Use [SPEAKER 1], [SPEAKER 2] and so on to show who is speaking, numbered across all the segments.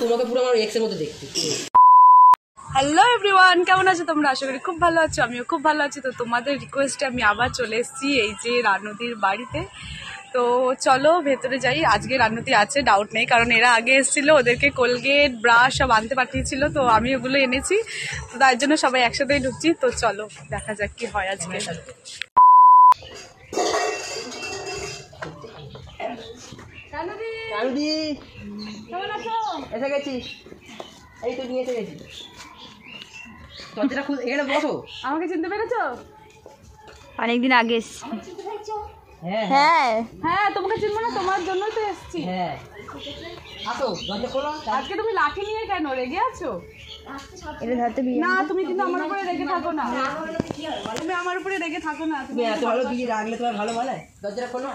[SPEAKER 1] তোমাকে পুরো আমার এক্সের মধ্যে দেখতে।
[SPEAKER 2] হ্যালো এভরিওয়ান, কেমন আছো তোমরা? আশা করি খুব ভালো আছো, আমিও খুব ভালো আছি। তো তোমাদের রিকোয়েস্টে আমি আবার চলে এসেছি এই যে রানুদির বাড়িতে। তো চলো ভেতরে যাই। আজকে রানুদি আছে, ডাউট নেই, কারণ এরা আগে এসেছিল, ওদেরকে কোলগেট ব্রাশ সব আনতে পাঠিয়েছিল, তো আমি ওগুলো এনেছি। তো তার জন্য সবাই একসাথেই ঢুকছি। তো চলো দেখা যাক কি হয় আজকে।
[SPEAKER 1] রানুদি
[SPEAKER 2] কেমন আছো?
[SPEAKER 1] এসে গেছি, এই তো নিয়ে এসে গেছি। দরজাটা খুব এখানে বসো।
[SPEAKER 2] আমাকে চিনতে পেরেছো?
[SPEAKER 3] অনেকদিন আগে এসছি।
[SPEAKER 1] হ্যাঁ
[SPEAKER 3] হ্যাঁ
[SPEAKER 2] হ্যাঁ, তোমাকে চিনবো না? তোমার জন্যই তো এসেছি।
[SPEAKER 1] হ্যাঁ, আসো দরজা খোলো।
[SPEAKER 2] আজকে তুমি লাঠি নিয়ে কেন রেগে আছো?
[SPEAKER 3] এটা ধরতে বিয়ে
[SPEAKER 2] না, তুমি কিন্তু আমার উপরে রেগে থাকো না। তুমি আমার উপরে রেগে থাকো না।
[SPEAKER 1] তুমি এত ভালো বিয়ে রাখলে তোমার ভালো বলে। দরজাটা খোলো।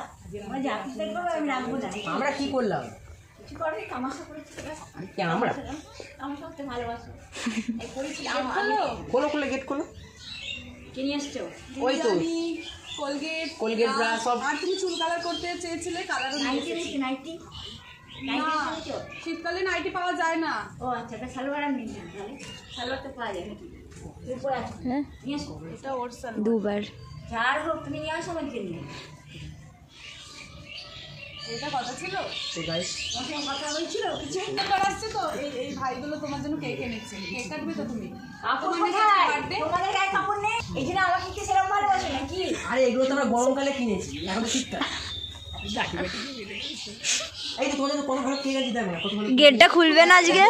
[SPEAKER 1] আমরা কি করলাম? আমরা খোলো খোলো, গেট খোলো। ওই তো
[SPEAKER 2] কোলগেট
[SPEAKER 1] কোলগেট ব্রাশ সব।
[SPEAKER 2] আর তুমি চুল কালার করতে চেয়েছিলে, কালারও নিয়েছি। না, শীতকালে নাইটি পাওয়া যায় না।
[SPEAKER 4] ও আচ্ছা, সালোয়ার আমি নিই না, সালোয়ার তো পাওয়া যায় নাকি?
[SPEAKER 3] হ্যাঁ
[SPEAKER 2] এটা ওর সালোয়ার।
[SPEAKER 3] দুবার
[SPEAKER 4] যার হোক তুমি নিয়ে আসো আমাকে নিয়ে।
[SPEAKER 2] এটা কথা ছিল
[SPEAKER 1] তো গাইস,
[SPEAKER 4] তোমার সঙ্গে কথা হয়েছিল কিছু?
[SPEAKER 2] ব্যাপার আসছে তো। এই ভাইগুলো তোমার জন্য কেক এনেছে। কেক কাটবে তো তুমি?
[SPEAKER 4] কাপড় কোথায়? তোমাদের গায়ে কাপড় নেই, এই জন্য আমাকে কি সেরকম ভালোবাসে নাকি?
[SPEAKER 1] আরে এগুলো তো আমরা গরমকালে কিনেছি, এখন তো শীতকাল। এই তো তোমাদের কত ভালো কেক আছে, দেখো না কত ভালো।
[SPEAKER 3] গেটটা খুলবে না আজকে?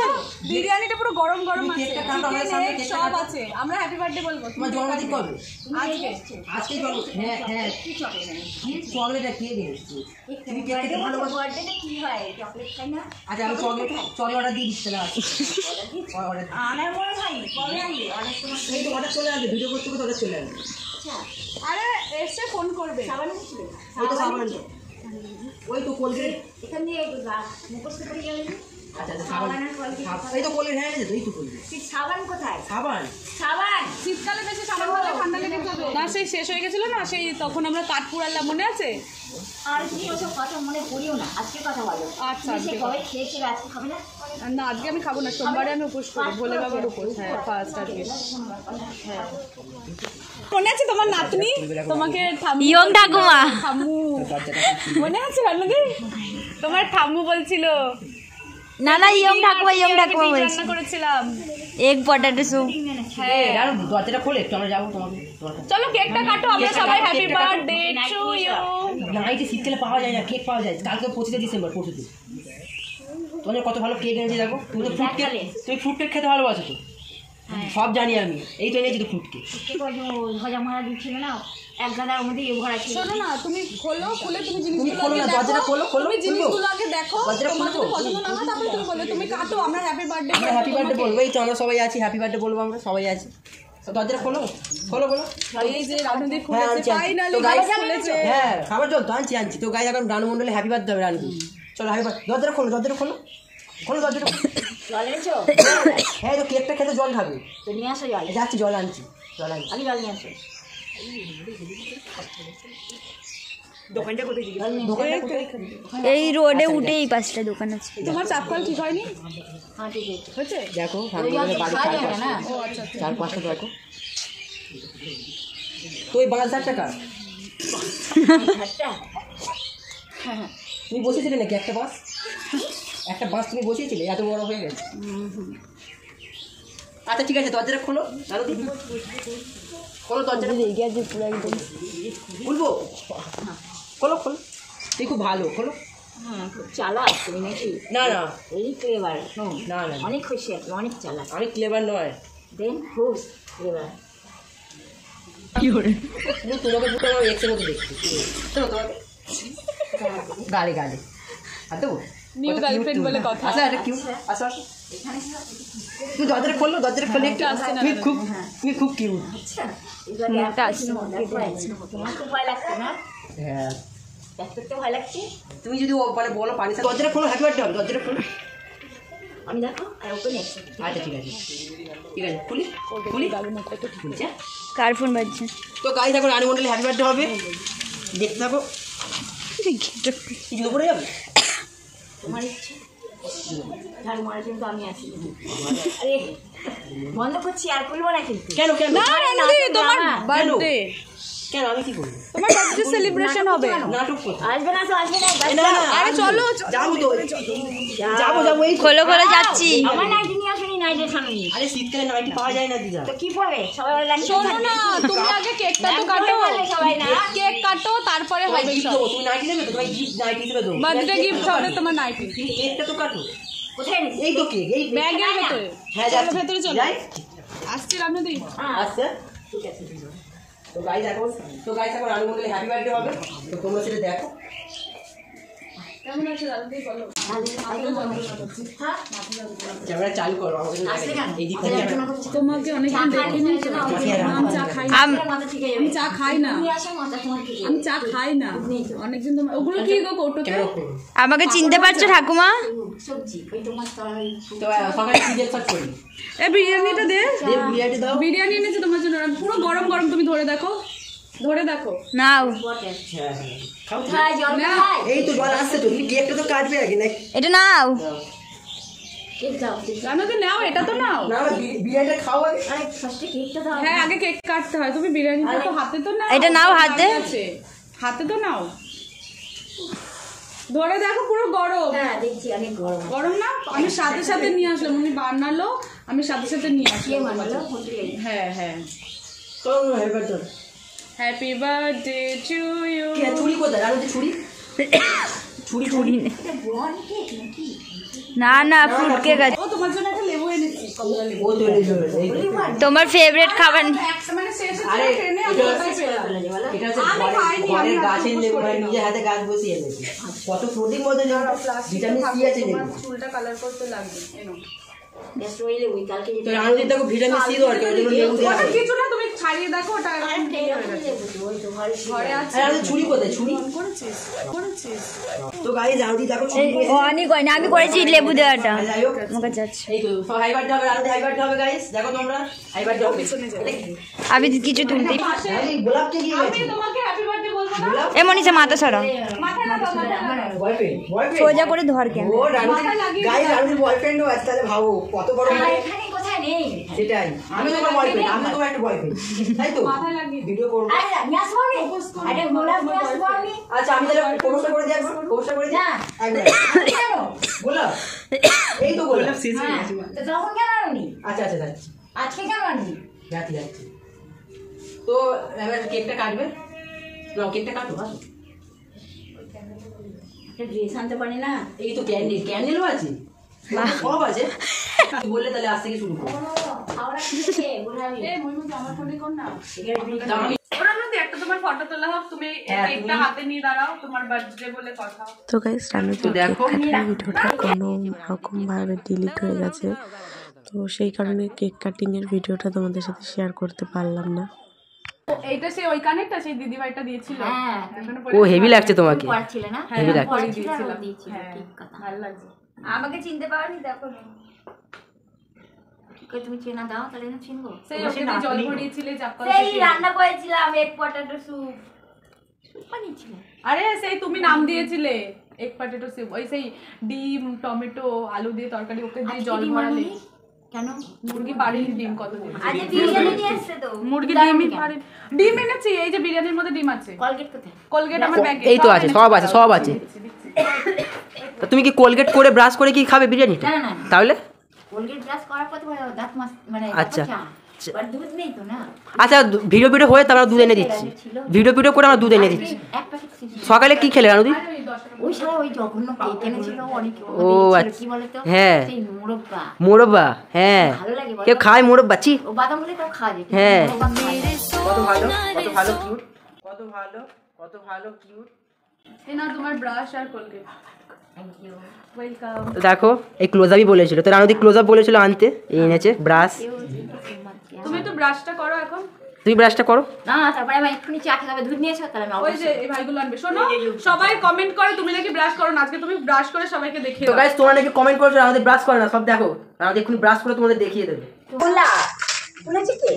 [SPEAKER 2] বিরিয়ানিটা পুরো গরম গরম আছে,
[SPEAKER 1] কেকটা কাটো, আমাদের সামনে
[SPEAKER 2] চিকেন,
[SPEAKER 1] কেকটা
[SPEAKER 2] সব
[SPEAKER 1] কাটো।
[SPEAKER 2] আছে। আমরা হ্যাপি বার্থডে বলবো।
[SPEAKER 1] তোমার জন্মদিন কবে?
[SPEAKER 2] আজকে।
[SPEAKER 1] আজকেই জন্ম। হ্যাঁ হ্যাঁ,
[SPEAKER 4] কি চকলেট এনেছি?
[SPEAKER 1] চকলেটটা কে দিয়েছি? তুমি কেক খেতে ভালোবাসো?
[SPEAKER 4] বার্থডেতে কি হয়, চকলেট খাই না?
[SPEAKER 1] আচ্ছা আমি চকলেট অর্ডার দিয়ে দিচ্ছি তাহলে। অর্ডার
[SPEAKER 4] আনার মনে হয় কবে আনবে? অনেক সময়
[SPEAKER 1] এই তো অর্ডার চলে আসবে, ভিডিও করতে করতে অর্ডার চলে আসবে।
[SPEAKER 4] আচ্ছা,
[SPEAKER 2] আরে এসে ফোন করবে।
[SPEAKER 4] সাবান ছিল?
[SPEAKER 1] ওই তো সাবান, ওই তো কোলগেট।
[SPEAKER 4] এখান দিয়ে মুখস্থ করে যাবে।
[SPEAKER 1] আচ্ছা আচ্ছা, সাবান। এই তো কোলগেট হয়ে গেছে তো, এই তো কোলগেট।
[SPEAKER 4] সাবান কোথায়?
[SPEAKER 1] সাবান
[SPEAKER 4] সাবান
[SPEAKER 2] শীতকালে বেশি সাবান হলে ঠান্ডা লেগে যাবে না। সেই শেষ হয়ে গেছিল না, সেই তখন আমরা কাঠ পুড়ালাম, মনে আছে?
[SPEAKER 4] আর তুমি ওসব কথা মনে করিও না, আজকে কথা বলো।
[SPEAKER 2] আচ্ছা,
[SPEAKER 4] তুমি সে
[SPEAKER 2] আজকে
[SPEAKER 4] কবে খেয়েছিলে, আজকে খাবে না?
[SPEAKER 2] না, আজকে আমি খাবো না। সোমবারে আমি উপোস করি, ভোলে বাবার উপোস। হ্যাঁ, ফার্স্ট আজকে। হ্যাঁ, মনে আছে তোমার নাতনি তোমাকে
[SPEAKER 3] ইয়ং ঠাকুমা।
[SPEAKER 2] ঠাম্মু মনে আছে? রান্নাদি তোমার ঠাম্মু বলছিল।
[SPEAKER 3] না না, ইয়ং ঠাকুমা বলছি।
[SPEAKER 2] রান্না করেছিলাম
[SPEAKER 3] এগ পটেটো স্যুপ।
[SPEAKER 2] হ্যাঁ,
[SPEAKER 1] দরজাটা খোলে একটু, আমরা যাবো তোমাকে।
[SPEAKER 2] চলো কেকটা কাটো, আমরা সবাই হ্যাপি বার্থডে টু ইউ।
[SPEAKER 1] নাইটে শীতকালে পাওয়া যায় না, কেক পাওয়া যায় কালকে 25 ডিসেম্বর, পরশুদিন। তোমাদের কত ভালো কেক এনেছি দেখো। তুমি তো ফ্রুট কেক, তুমি ফ্রুট কেক খেতে ভালোবাসো তো, সব জানি আমি। এই তো এনেছি তো ফ্রুট কেক।
[SPEAKER 4] ভজা মরা দিচ্ছিল না, এক গাদার মধ্যে ইয়ে ভরা ছিল।
[SPEAKER 2] শোনো না, তুমি খোলো, খুলে তুমি
[SPEAKER 1] তুমি
[SPEAKER 2] জিনিসগুলো
[SPEAKER 1] খোলো না, দরজাটা খোলো, খোলো,
[SPEAKER 2] তুমি জিনিসগুলো আগে দেখো।
[SPEAKER 1] দরজাটা
[SPEAKER 2] তোমার
[SPEAKER 1] খুলবো।
[SPEAKER 2] যদি পছন্দ না হয় তারপরে তুমি বলো। তুমি কাটো, আমরা হ্যাপি বার্থডে
[SPEAKER 1] আমরা হ্যাপি বার্থডে বলবো। এই তো আমরা সবাই আছি, হ্যাপি বার্থডে বলবো, আমরা সবাই আছি। তো দরজাটা খোলো, খোলো খোলো।
[SPEAKER 2] এই যে রানুদি
[SPEAKER 1] হ্যাঁ
[SPEAKER 2] খুলেছে,
[SPEAKER 1] আনছি,
[SPEAKER 2] ফাইনালি
[SPEAKER 1] তো গাইস
[SPEAKER 2] খুলেছে।
[SPEAKER 1] হ্যাঁ খাবার জল তো আনছি। তো গাইস এখন রানু মন্ডলে হ্যাপি বার্থডে হবে রানু। চলো হ্যাপি বার্থডে। দরজাটা খোলো, দরজাটা খোলো, খোলো দরজাটা।
[SPEAKER 4] জল এনেছো?
[SPEAKER 1] হ্যাঁ, তো কেকটা খেতে জল খাবে।
[SPEAKER 4] তো নিয়ে আসো জল।
[SPEAKER 1] যাচ্ছি, জল আনছি, জল আনছি।
[SPEAKER 4] আমি জল নিয়ে আসো।
[SPEAKER 1] দোকানটা কোথায়?
[SPEAKER 3] এই রোডে উঠে এই পাঁচটা দোকান আছে।
[SPEAKER 2] তোমার চাপকল ঠিক হয়নি?
[SPEAKER 4] হ্যাঁ ঠিক আছে।
[SPEAKER 2] হয়েছে?
[SPEAKER 1] দেখো রানু মন্ডলের বাড়ি
[SPEAKER 4] খাওয়া যাবে না?
[SPEAKER 2] ও আচ্ছা আচ্ছা।
[SPEAKER 1] 4-5টা দেখো। তো এই 5,000 টাকা
[SPEAKER 4] একটা
[SPEAKER 1] তুমি বসেছিলে নাকি? একটা বাস তুমি বসিয়েছিলে, এত বড় হয়ে গেছে। আচ্ছা ঠিক আছে, দরজাটা খোলো। খোলো দরজাটা,
[SPEAKER 3] রেগে আছে পুরো একদম।
[SPEAKER 1] খুলবো। খোলো খোলো, তুই খুব ভালো, খোলো।
[SPEAKER 4] হ্যাঁ, খুব চালাক তুমি নাকি?
[SPEAKER 1] না না
[SPEAKER 4] এই ক্লেভার।
[SPEAKER 1] না না,
[SPEAKER 4] অনেক খুশি, অনেক চালাক।
[SPEAKER 1] আমি ক্লেভার নয়।
[SPEAKER 4] দেন খুশ ক্লেভার।
[SPEAKER 1] তোমাকে দুটো আমার এক্সের মতো দেখছি। শোনো তোমাকে গালে গালে আর দেবো
[SPEAKER 2] নিউ গার্লফ্রেন্ড বলে কথা।
[SPEAKER 1] আচ্ছা এটা কিউ, আসো আসো। তুমি দরজাটা খোলো, দরজাটা খোলে একটু। তুমি খুব কিউট।
[SPEAKER 4] আচ্ছা,
[SPEAKER 3] মুখটা আসছে।
[SPEAKER 4] তোমার খুব ভয় লাগছে না?
[SPEAKER 1] হ্যাঁ,
[SPEAKER 4] দেখতে ভয় লাগছে।
[SPEAKER 1] তুমি যদি মানে বলো পানি, দরজাটা খোলো, হ্যাপি বার্থডে হবে। দরজাটা খোলো।
[SPEAKER 4] আমি দেখো আর ওপেন আছে।
[SPEAKER 1] আচ্ছা ঠিক আছে, ঠিক আছে, খুলি খুলি খুলছে।
[SPEAKER 3] কার ফোন বাজছে?
[SPEAKER 1] তো গাইস এখন রানী মন্ডলে হ্যাপি বার্থডে হবে। দেখতে থাকো। কিছু পড়ে যাবে
[SPEAKER 4] তোমার ইচ্ছে ঝাড়ু মারার জন্য তো আমি আছি। আরে বন্ধ করছি আর খুলবো না কিন্তু।
[SPEAKER 1] কেন কেন
[SPEAKER 2] না রানুদি তোমার বার্থডে
[SPEAKER 1] কেন আমি কি করবো?
[SPEAKER 2] তোমার বার্থডে সেলিব্রেশন হবে।
[SPEAKER 1] নাটক করতে
[SPEAKER 4] আসবে না তো আসবে না।
[SPEAKER 1] না না
[SPEAKER 2] আরে চলো
[SPEAKER 1] যাবো তো যাবো এই
[SPEAKER 3] খোলো খোলো যাচ্ছি।
[SPEAKER 4] আমার নাইটি নিয়ে আসুনি, নাইটের সামনে।
[SPEAKER 1] আরে শীতকালে নাইটি পাওয়া যায় না দিদা।
[SPEAKER 4] তো কি পড়বে সবাই বলে লাইন
[SPEAKER 2] শোনো না, তুমি আগে কেকটা তো কাটো,
[SPEAKER 4] সবাই না
[SPEAKER 2] কেক কাটো তারপরে
[SPEAKER 1] তোমায়
[SPEAKER 2] হবে
[SPEAKER 1] gift
[SPEAKER 2] সব।
[SPEAKER 1] দেবো, তুমি নাইটি নেবে তো? তোমায় gift নাইটি হিসেবে দেবো।
[SPEAKER 2] বার্থডে গিফট হবে তোমার নাইটি
[SPEAKER 1] তুমি কেকটা তো কাটো।
[SPEAKER 4] কোথায় নিবি?
[SPEAKER 1] এই তো কেক, এই
[SPEAKER 2] ব্যাগের ভেতরে।
[SPEAKER 1] হ্যাঁ
[SPEAKER 2] চলো
[SPEAKER 1] যাচ্ছি।
[SPEAKER 2] ভেতরে চলো।
[SPEAKER 1] যাই?
[SPEAKER 2] আসছি রানুদি।
[SPEAKER 1] আচ্ছা ঠিক আছে। তো গাইস এখন রানু মন্ডলে হ্যাপি বার্থডে হবে, তো তোমরা সেটা দেখো।
[SPEAKER 2] কেমন আছে রানুদি বলো।
[SPEAKER 1] ক্যামেরা চালু করো আমাকে তো
[SPEAKER 4] আসলে কেন?
[SPEAKER 1] এই দিক থেকে
[SPEAKER 2] তোমাকে অনেকদিন দেখিনি তো। আমি চা খাই না।
[SPEAKER 4] মাথা ঠিক আছে।
[SPEAKER 2] আমি চা খাই না।
[SPEAKER 4] তুমি আসো মাথা তোমার ঠিক আছে।
[SPEAKER 2] আমি চা খাই না অনেকদিন। তোমার ওগুলো কি গো কৌটোতে?
[SPEAKER 1] ক্যামেরা করো।
[SPEAKER 3] আমাকে চিনতে পারছো ঠাকুমা?
[SPEAKER 4] সবজি ওই তোমার তরকারি।
[SPEAKER 1] তো সকালে কি ব্রেকফাস্ট করি?
[SPEAKER 2] এই বিরিয়ানিটা দে।
[SPEAKER 1] এই বিরিয়ানি দাও।
[SPEAKER 2] বিরিয়ানি এনেছে তোমার জন্য, পুরো গরম গরম। তুমি ধরে দেখো, ধরে দেখো।
[SPEAKER 3] নাও,
[SPEAKER 1] হ্যাঁ হ্যাঁ খাও।
[SPEAKER 4] খাই জল
[SPEAKER 2] না।
[SPEAKER 4] খাই।
[SPEAKER 1] এই তো জল আসছে তো, তুমি কেকটা তো কাটবে আগে নাকি?
[SPEAKER 3] এটা নাও।
[SPEAKER 4] কেক দাও।
[SPEAKER 2] রানুদি নাও, এটা তো নাও।
[SPEAKER 1] না না বিরিয়ানিটা খাও আগে।
[SPEAKER 4] আরে ফার্স্টে কেকটা দাও।
[SPEAKER 2] হ্যাঁ আগে কেক কাটতে হয়। তুমি বিরিয়ানিটা তো হাতে তো নাও।
[SPEAKER 3] এটা নাও হাতে।
[SPEAKER 2] আছে। হাতে তো নাও, ধরে দেখো পুরো গরম।
[SPEAKER 4] হ্যাঁ দেখছি অনেক গরম।
[SPEAKER 2] গরম না? আমি সাথে সাথে নিয়ে আসলাম, উনি বানালো, আমি সাথে সাথে নিয়ে
[SPEAKER 4] কে
[SPEAKER 2] আসলাম।
[SPEAKER 4] বানালো? হোটেলে।
[SPEAKER 2] হ্যাঁ হ্যাঁ।
[SPEAKER 1] তো happy birthday.
[SPEAKER 2] Happy birthday to you.
[SPEAKER 1] কি ছুরি কোথায়? রানু যে ছুরি ছুরি
[SPEAKER 4] এটা বন কেক নাকি?
[SPEAKER 3] না না, ফ্রুট কেক আছে।
[SPEAKER 2] ও তোমার জন্য একটা লেবু এনেছি, কমলা লেবু।
[SPEAKER 1] ও চলে যাবে এই
[SPEAKER 3] তোমার ফেভারিট খাবার।
[SPEAKER 2] মানে শেষে
[SPEAKER 1] আরে,
[SPEAKER 2] ট্রেনে
[SPEAKER 1] এটা
[SPEAKER 2] আমি পেলাম।
[SPEAKER 1] এটা হচ্ছে
[SPEAKER 2] আমি খাইনি,
[SPEAKER 1] ঘরের
[SPEAKER 2] আমি
[SPEAKER 1] গাছের লেবু, মানে নিজের হাতে গাছ বসিয়ে এনেছি। কত প্রোটিন মধ্যে ভিটামিন সি আছে লেবু।
[SPEAKER 2] তোমার চুলটা কালার করতে লাগবে। এনো।
[SPEAKER 4] বেস্ট ওইলে ওই কালকে
[SPEAKER 1] তো রানুদির দেখো ভিটামিন সি দরকার, ওই জন্য লেবু দেওয়া
[SPEAKER 2] ওটা
[SPEAKER 1] হয়।
[SPEAKER 2] কিছু না, তুমি ছাড়িয়ে দেখো ওটা ঘরে আছে।
[SPEAKER 1] আরে রানু ছুরি কোথায়? ছুরি
[SPEAKER 2] করেছিস করেছিস।
[SPEAKER 1] তো গাইস রানুদি দেখো ছুরি নিয়ে
[SPEAKER 3] ও আমি করি না, আমি করেছি লেবু দেওয়াটা।
[SPEAKER 1] এসেছে। যাই হোক
[SPEAKER 3] আমাকে যাচ্ছে।
[SPEAKER 1] এই তো সব হাই বার্থডে হবে, রানুদি হাই বার্থডে হবে গাইস। দেখো তোমরা হাই বার্থডে হবে।
[SPEAKER 3] আমি কিছু তুলতে।
[SPEAKER 1] এই গোলাপ কে দিয়ে
[SPEAKER 2] আমি
[SPEAKER 1] গেছে?
[SPEAKER 2] তোমাকে হ্যাপি বার্থডে বলবো না।
[SPEAKER 3] এ মনীষা মাথা সরাও,
[SPEAKER 2] মাথায় না
[SPEAKER 1] বয়ফ্রেন্ড
[SPEAKER 3] সোজা করে ধর কেন।
[SPEAKER 1] ও রানুদি গাইস রানুদির বয়ফ্রেন্ডও আছে, তাহলে ভাবো কত বড়।
[SPEAKER 4] এখানে কোথায় নেই?
[SPEAKER 1] সেটাই, আমি তোমার বয়ফ্রেন্ড, আমি তোমার একটা বয়ফ্রেন্ড, তাই তো?
[SPEAKER 2] মাথায় লাগিয়ে
[SPEAKER 1] ভিডিও করবো।
[SPEAKER 4] আরে নিয়ে আসবো আমি। আরে গোলাপ নিয়ে আসবো আমি।
[SPEAKER 1] আচ্ছা আমি তাহলে প্রপোজটা করে দিই, একবার প্রপোজটা করে দিই
[SPEAKER 4] না।
[SPEAKER 1] একবার।
[SPEAKER 4] কেন?
[SPEAKER 1] গোলাপ, এই তো গোলাপ।
[SPEAKER 4] হ্যাঁ, তো তখন কেন আনুনি?
[SPEAKER 1] আচ্ছা আচ্ছা যাচ্ছি
[SPEAKER 4] আজকে কেন আননি?
[SPEAKER 1] যাচ্ছি যাচ্ছি। তো এবার কেকটা কাটবে। না কেকটা কাটো, আসো।
[SPEAKER 4] একটা ড্রেস আনতে পারি না?
[SPEAKER 1] এই তো ক্যান্ডেলও আছে, সব আছে। তুই বললে তাহলে আজ থেকে শুরু করো।
[SPEAKER 4] খাওয়ার খেয়ে গোলাপি।
[SPEAKER 2] এই মইমুজ আমার ফোনে কর না।
[SPEAKER 1] তো আমাকে
[SPEAKER 2] ওরা নদী একটা তোমার ফটো তোলা হোক, তুমি
[SPEAKER 1] হ্যাঁ,
[SPEAKER 2] একটা
[SPEAKER 1] তুমি-
[SPEAKER 2] হাতে নিয়ে দাঁড়াও, তোমার বার্থডে বলে কথা।
[SPEAKER 5] তো গাইস রানুদের কেক কাটার ভিডিওটা কোনো রকম ভাবে ডিলিট হয়ে গেছে, তো সেই কারণে কেক কাটিং এর ভিডিওটা তোমাদের সাথে শেয়ার করতে পারলাম না।
[SPEAKER 2] এইটা সেই ওই কানেরটা সেই দিদিভাইটা দিয়েছিল।
[SPEAKER 4] হ্যাঁ।
[SPEAKER 2] এখানে
[SPEAKER 1] ও হেভি লাগছে তোমাকে।
[SPEAKER 4] পড়াচ্ছিল না?
[SPEAKER 2] হ্যাঁ,
[SPEAKER 1] হেভি লাগছে।
[SPEAKER 2] পরে
[SPEAKER 4] পড়াচ্ছিল আর ও
[SPEAKER 2] দিয়েছিলাম।
[SPEAKER 4] দিয়েছিল,
[SPEAKER 2] হ্যাঁ,
[SPEAKER 4] ঠিক কথা।
[SPEAKER 2] ভালো লাগছে।
[SPEAKER 4] আমাকে চিনতে পারোনি, দেখো কি করে তুমি চেনা দাও তাহলে না চিনবো।
[SPEAKER 2] সেই ওকে দিয়ে জল ভরিয়েছিলে চাপ্পল
[SPEAKER 4] সেই
[SPEAKER 2] থেকে।
[SPEAKER 4] রান্না করেছিলাম এগ পটেটো স্যুপ। স্যুপ বানিয়েছিলে?
[SPEAKER 2] আরে সেই তুমি নাম দিয়েছিলে এগ পটেটো স্যুপ, ওই সেই ডিম টমেটো আলু দিয়ে তরকারি, ওকে দিয়ে
[SPEAKER 4] আজকে
[SPEAKER 2] জল
[SPEAKER 4] ডিম
[SPEAKER 2] ভরালে।
[SPEAKER 4] আনুনি? কেন?
[SPEAKER 2] মুরগি পারিনি ডিম কত দিন।
[SPEAKER 4] আজকে বিরিয়ানি নিয়ে এসছে তো।
[SPEAKER 2] মুরগি ডিমই পারি। ডিম এনেছি, এই যে বিরিয়ানির মধ্যে ডিম আছে।
[SPEAKER 4] কলগেট কোথায়?
[SPEAKER 2] কোলগেট আমার ব্যাগে।
[SPEAKER 1] এই তো আছে, সব আছে, সব আছে। তা তুমি কি কোলগেট করে ব্রাশ করে কি খাবে বিরিয়ানিটা?
[SPEAKER 4] না না না।
[SPEAKER 1] তাহলে
[SPEAKER 4] কোলগেট ব্রাশ করার পর তোমার দাঁত মাস মানে
[SPEAKER 1] আচ্ছা।
[SPEAKER 4] আর দুধ নেই তো না?
[SPEAKER 1] আচ্ছা ভিডিও হয়ে তো আমরা দুধ এনে দিচ্ছি। ভিডিও করে আমরা দুধ এনে দিচ্ছি।
[SPEAKER 4] এক প্যাকেট ছিল।
[SPEAKER 1] সকালে কি খেলে রানুদি?
[SPEAKER 4] ওই সারা ওই জঘন্য কেক এনেছিল অনেক।
[SPEAKER 1] ও,
[SPEAKER 4] কি বলে তো?
[SPEAKER 1] হ্যাঁ।
[SPEAKER 4] সেই মোরব্বা।
[SPEAKER 1] মোরব্বা, হ্যাঁ।
[SPEAKER 4] ভালো লাগে বলো?
[SPEAKER 1] কেউ খায় মোরব্বা? চি,
[SPEAKER 4] ও বাদাম গুলো তো খাওয়া যায়।
[SPEAKER 1] হ্যাঁ।
[SPEAKER 4] মোরব্বা খাওয়া যায়।
[SPEAKER 1] কত ভালো, কত ভালো কিউট, কত ভালো, কত ভালো কিউট।
[SPEAKER 2] এই নাও তোমার ব্রাশ আর কোলগেট।
[SPEAKER 4] Thank you.
[SPEAKER 2] ওয়েলকাম।
[SPEAKER 1] দেখো এই ক্লোজ আপই বলেছিল, তো রানুদি ক্লোজ আপ বলেছিল আনতে, এই এনেছে brush.
[SPEAKER 4] Thank you so much.
[SPEAKER 2] তুমি তো ব্রাশটা করো এখন।
[SPEAKER 1] তুমি ব্রাশটা করো।
[SPEAKER 4] না তারপরে আমি এক্ষুনি চা খেতে হবে। দুধ নিয়েছো তাহলে আমি
[SPEAKER 2] ওই যে
[SPEAKER 4] অবশ্যই।
[SPEAKER 2] এই ভাইগুলো আনবে। শোনো, সবাই কমেন্ট করে তুমি নাকি ব্রাশ করো না, আজকে তুমি ব্রাশ করে সবাইকে দেখিয়ে
[SPEAKER 1] তো
[SPEAKER 2] দাও।
[SPEAKER 1] গাইস তোমরা নাকি কমেন্ট করেছো আমাদের ব্রাশ করে না, সব দেখো আমাদের এক্ষুনি ব্রাশ করে তোমাদের দেখিয়ে দেবে।
[SPEAKER 4] বললা শুনেছি কি?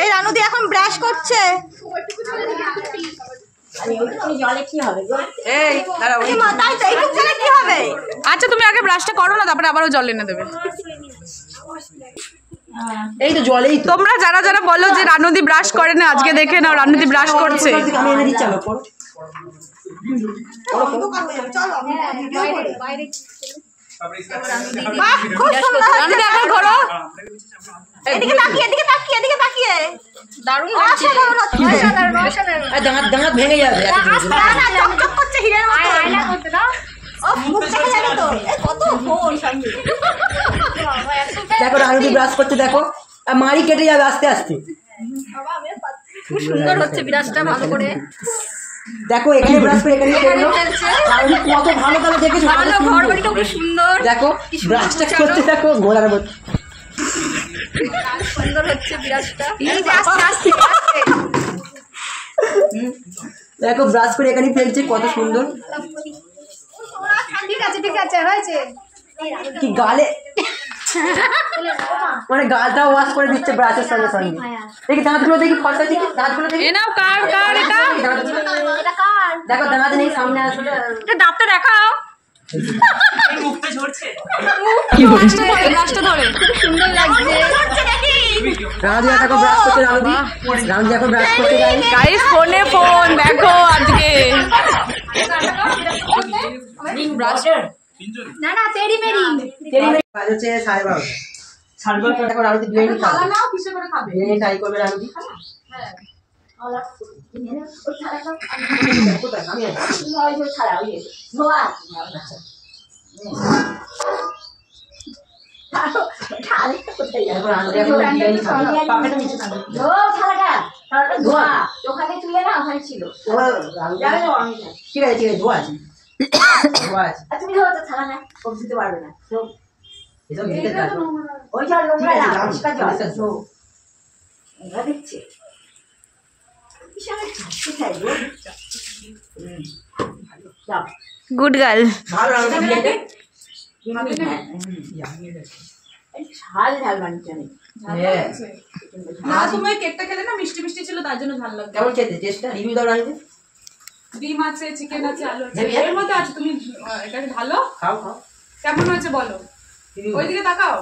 [SPEAKER 3] এই রানুদি এখন ব্রাশ করছে।
[SPEAKER 4] আরে ওই জলে কি হবে গো?
[SPEAKER 1] এই দাঁড়াও, এই
[SPEAKER 3] তাই তো এইটুক জলে কি হবে?
[SPEAKER 2] আচ্ছা তুমি আগে ব্রাশটা করো না, তারপরে আবারও জল এনে দেবে।
[SPEAKER 1] এই তো জলেই তো।
[SPEAKER 2] তোমরা যারা যারা বলো যে রানুদি ব্রাশ করে না, আজকে দেখে নাও রানুদি ব্রাশ করছে।
[SPEAKER 1] আমি এনে দিচ্ছি, আবার পড়ো।
[SPEAKER 2] রানুদি এখন করো।
[SPEAKER 3] এদিকে তাকিয়ে দারুণ লাগছে।
[SPEAKER 1] আর দাঁত দাঁত ভেঙে যাবে এত জোরে।
[SPEAKER 3] চকচক করছে হিরের মতো।
[SPEAKER 4] আয়না করতে দাও।
[SPEAKER 3] ও মুখ দেখা যাবে তো। এ কত ফোন সঙ্গে।
[SPEAKER 1] দেখো রানুদি ব্রাশ করতে, দেখো আর মাড়ি কেটে যাবে আস্তে আস্তে।
[SPEAKER 3] খুব সুন্দর হচ্ছে বিরাজটা, ভালো করে
[SPEAKER 1] দেখো এখানে ব্রাশ করে এখানে করলো। রানুদি কত ভালো তাহলে দেখেছো?
[SPEAKER 3] ভালো, ঘর বাড়িটাও কি সুন্দর,
[SPEAKER 1] দেখো ব্রাশটা করতে, দেখো ঘোড়ার মতো।
[SPEAKER 3] সুন্দর হচ্ছে বিরাজটা।
[SPEAKER 1] দেখো ব্রাশ করে এখানে ফেলছে, কত সুন্দর।
[SPEAKER 3] ঠিক আছে হয়েছে।
[SPEAKER 1] কি গালে মানে গালটাও ওয়াশ করে দিচ্ছে ব্রাশের সঙ্গে সঙ্গে। দেখি দাঁতগুলো, দেখি ফর্সা, দেখি দাঁতগুলো, দেখি
[SPEAKER 2] এ নাও, কার কার এটা?
[SPEAKER 1] দেখো দাঁত নেই, সামনে আসলে
[SPEAKER 2] এটা দাঁতটা দেখাও। ব্রাশটা ধরে
[SPEAKER 3] সুন্দর লাগছে।
[SPEAKER 1] রানুদি দেখো ব্রাশ করতে, রানুদি এখন ব্রাশ করতে যাই।
[SPEAKER 2] গাইস ফোনে ফোন দেখো আজকে।
[SPEAKER 3] না তেরি মেরি।
[SPEAKER 1] কাজ হচ্ছে 12:30। 12:30 দেখো রানুদি বিরিয়ানি খাবে। বিরিয়ানি ট্রাই করবে রানুদি। কোথায়? আমি আছি।
[SPEAKER 4] ওই যে ছাড়া ওই যে ধোয়া।
[SPEAKER 1] দেখো রানুদি এখন বিরিয়ানি খাবে। পাখাটা নিচে থাকবে।
[SPEAKER 4] থালাটা ধোয়া। ওখানে তুলে না, ওখানে ছিল। যাবে না আমি যাই।
[SPEAKER 1] ঠিক আছে, ঠিক আছে, ধোয়া আছে, ধোয়া আছে।
[SPEAKER 4] আর তুমি ধরো তো থালা না, কম দিতে পারবে না। তো
[SPEAKER 1] এসব মেয়েদের কাজ।
[SPEAKER 4] ওই জল নোংরা না,
[SPEAKER 1] ঠিক আছে,
[SPEAKER 4] পরিষ্কার
[SPEAKER 1] যাও,
[SPEAKER 4] জল।
[SPEAKER 1] যাও।
[SPEAKER 4] ওরা দেখছে বিশাল চাচ্ছি খাই গো। যাও।
[SPEAKER 3] Good girl.
[SPEAKER 1] ভালো রানুদি বিরিয়ানি।
[SPEAKER 4] ঝাল ঝাল বানিয়েছি আমি।
[SPEAKER 1] হ্যাঁ।
[SPEAKER 2] না তুমি কেকটা খেলে না মিষ্টি মিষ্টি ছিল, তার জন্য ভালো লাগবে।
[SPEAKER 1] কেমন খেতে? টেস্টটা রিভিউ দাও রানুদি।
[SPEAKER 2] ডিম আছে, চিকেন আছে, আলু আছে,
[SPEAKER 1] হেবি,
[SPEAKER 2] এর মধ্যে আছে। তুমি এটা ভালো
[SPEAKER 1] খাও খাও।
[SPEAKER 2] কেমন হয়েছে বলো?
[SPEAKER 1] review দাও।
[SPEAKER 2] ওইদিকে তাকাও।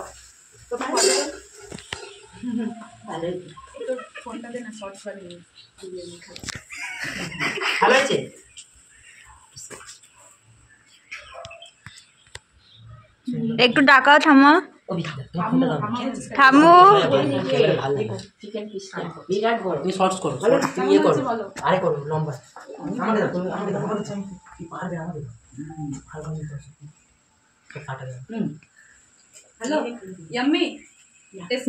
[SPEAKER 4] ভালো
[SPEAKER 2] একটু ফোনটা দে না, শর্ট করে নিই।
[SPEAKER 1] ভালো হয়েছে?
[SPEAKER 3] একটু টাকাও থামো,
[SPEAKER 1] ওই তোমার ফোনটা দাও।
[SPEAKER 3] থামো।
[SPEAKER 1] ক্যামেরা ভালো লাগে।
[SPEAKER 4] চিকেন পিসটা বিরাট বড়।
[SPEAKER 1] তুমি শর্টস করো, শর্টস তুমি ইয়ে করো।
[SPEAKER 2] বলো।
[SPEAKER 1] আরে করো লম্বা। আমাকে দাও, তুমি আমাকে দাও, আমাকে দাও। কি পারবে আমাকে দাও। হালকা নিতে হবে। কাটা দাও।
[SPEAKER 2] হ্যালো ইয়াম্মি,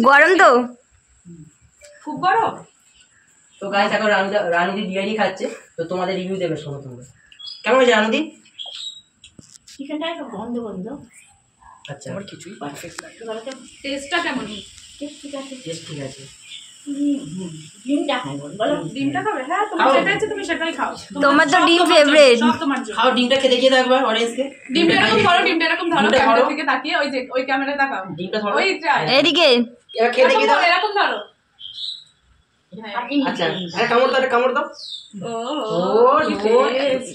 [SPEAKER 3] গরম তো।
[SPEAKER 2] খুব বড়।
[SPEAKER 1] তো গাইস এখন রানুদি বিরিয়ানি খাচ্ছে, তো তোমাদের রিভিউ দেবে, শোনো তোমরা। কেমন হয়েছে রানুদি?
[SPEAKER 4] চিকেনটা একটু গন্ধ গন্ধ।
[SPEAKER 1] আচ্ছা, আমার কিছুই পারফেক্ট লাগে।
[SPEAKER 2] টেস্টটা কেমন?
[SPEAKER 4] ঠিক আছে।
[SPEAKER 1] টেস্ট ঠিক আছে।
[SPEAKER 4] ডিমটা খাই বলো।
[SPEAKER 2] ডিমটা খাবে? হ্যাঁ তুমি
[SPEAKER 1] খাও।
[SPEAKER 2] যেটা ইচ্ছে তুমি সেটাই খাও।
[SPEAKER 3] তোমার তো
[SPEAKER 2] সব
[SPEAKER 3] ডিম
[SPEAKER 2] তোমার জন্য,
[SPEAKER 3] favorite।
[SPEAKER 2] সব তোমার জন্য।
[SPEAKER 1] খাও, ডিমটা খেতে গিয়ে দেখো অডিয়েন্সকে।
[SPEAKER 2] ডিমটা এরকম ধরো, ডিমটা এরকম ধরো,
[SPEAKER 1] ডিমটা
[SPEAKER 2] ক্যামেরার
[SPEAKER 1] ধরো।
[SPEAKER 2] দিকে তাকিয়ে, ওই যে ওই ক্যামেরায় তাকাও।
[SPEAKER 1] ডিমটা ধরো।
[SPEAKER 2] ওই যায়।
[SPEAKER 3] এদিকে
[SPEAKER 1] এবার খেতে
[SPEAKER 2] এরকম
[SPEAKER 1] গিয়ে
[SPEAKER 2] ধরো,
[SPEAKER 1] দাও।
[SPEAKER 2] এরকম ধরো।
[SPEAKER 1] আচ্ছা, আরে কামড় দাও, আরে কামড় দাও।
[SPEAKER 2] ও
[SPEAKER 1] ও,
[SPEAKER 2] কি
[SPEAKER 1] ও।
[SPEAKER 2] taste।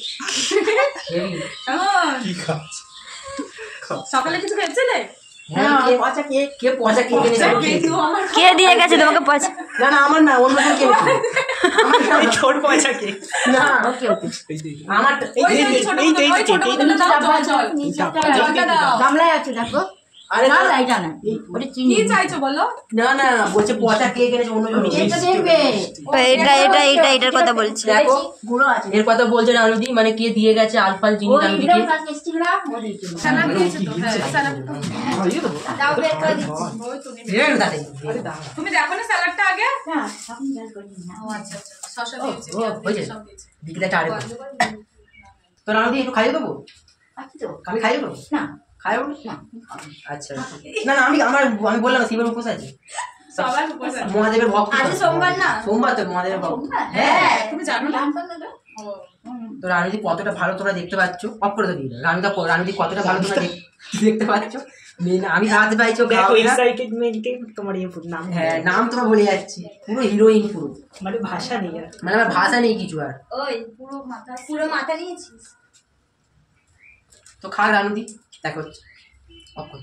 [SPEAKER 1] হেভি।
[SPEAKER 2] কেমন? সকালে কিছু খেয়েছিলে?
[SPEAKER 1] হ্যাঁ, পচা কেক, কে পচা কেক এনেছে?
[SPEAKER 2] আমার
[SPEAKER 3] কে দিয়ে গেছে তোমাকে পয়সা?
[SPEAKER 1] না না, আমার না, অন্য কেউ কিনেছে। আমার ছোট পয়সা কেক না,
[SPEAKER 4] ওকে ওকে।
[SPEAKER 1] আমার
[SPEAKER 2] ওই যে ওই ছোট বোতল, ওই ছোট বোতলে দাও জল। জলটা দাও।
[SPEAKER 4] গামলায় আছে দেখো।
[SPEAKER 1] আরে
[SPEAKER 4] না
[SPEAKER 1] না,
[SPEAKER 4] এটা না। ওটা চিনি।
[SPEAKER 2] কি চাইছো বলো?
[SPEAKER 1] না না, বলছে পচা কেক এনেছে অন্য কেউ নিয়েছে।
[SPEAKER 4] এটা দেখবে।
[SPEAKER 3] এটার কথা বলছি।
[SPEAKER 1] দেখো
[SPEAKER 4] গুঁড়ো আছে।
[SPEAKER 1] এর কথা বলছে রানুদি, মানে কে দিয়ে গেছে আলফাল জিনিস
[SPEAKER 4] ওই
[SPEAKER 1] রানুদিকে।
[SPEAKER 4] ইব্রাহিম কাছে এসেছিলাম, ও দিয়েছিল।
[SPEAKER 2] স্যালাড দিয়েছো তো? হ্যাঁ, স্যালাড তো।
[SPEAKER 4] দাও বের করে দিচ্ছি।
[SPEAKER 2] ওই তো নিবি।
[SPEAKER 1] দিয়ে গেলো তাতে।
[SPEAKER 2] তুমি দেখো না স্যালাডটা আগে?
[SPEAKER 4] না, এখন বের করে দিই না।
[SPEAKER 2] ও আচ্ছা আচ্ছা, শসা দিয়েছি,
[SPEAKER 1] ও,
[SPEAKER 2] পেঁয়াজ
[SPEAKER 1] হয়েছে।
[SPEAKER 2] দিয়েছি, সব দিয়েছি।
[SPEAKER 1] দিকে একটা আরেকটা। তো রানুদি একটু খাইয়ে দেবো?
[SPEAKER 4] আছে তো?
[SPEAKER 1] আমি খাইয়ে দেবো?
[SPEAKER 4] না,
[SPEAKER 1] খাইয়ে দেবো?
[SPEAKER 4] না।
[SPEAKER 1] আচ্ছা না না, আমি বললাম না, শিবের উপোস আছে।
[SPEAKER 2] সবার উপর আছে।
[SPEAKER 1] মহাদেবের ভক্ত।
[SPEAKER 3] আজ সোমবার না?
[SPEAKER 1] সোমবার তো মহাদেবের ভক্ত।
[SPEAKER 4] সোমবার?
[SPEAKER 1] হ্যাঁ।
[SPEAKER 2] তুমি জানো না?
[SPEAKER 4] জানতাম না তো।
[SPEAKER 2] ও,
[SPEAKER 1] তো রানুদি কতটা ভালো তোমরা দেখতে পাচ্ছ, অফ করে দিই। রানুদি কতটা ভালো তোমরা দেখতে পাচ্ছ। আমি খাওয়াতে পাইছি ওকে
[SPEAKER 6] দেখো
[SPEAKER 1] খাওয়াবে না।
[SPEAKER 6] এক্সাইটেডমেন্টে তোমার এই নাম
[SPEAKER 1] হ্যাঁ নাম তোমার বলে যাচ্ছি, পুরো হিরোইন পুরো,
[SPEAKER 6] মানে ভাষা নেই আর
[SPEAKER 1] মানে আমার ভাষা নেই কিছু আর।
[SPEAKER 4] ওই পুরো মাথা নিয়েছিস?
[SPEAKER 1] তো খা রানুদি, দেখো ওকে।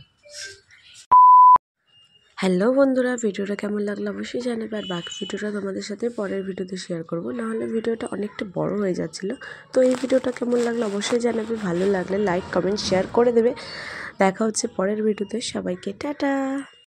[SPEAKER 5] হ্যালো বন্ধুরা, ভিডিওটা কেমন লাগলো অবশ্যই জানাবে। আর বাকি ভিডিওটা তোমাদের সাথে পরের ভিডিওতে শেয়ার করব, নাহলে ভিডিওটা অনেকটা বড় হয়ে যাচ্ছিলো। তো এই ভিডিওটা কেমন লাগলো অবশ্যই জানাবে, ভালো লাগলে লাইক কমেন্ট শেয়ার করে দেবে। দেখা হচ্ছে পরের ভিডিওতে, সবাইকে টাটা।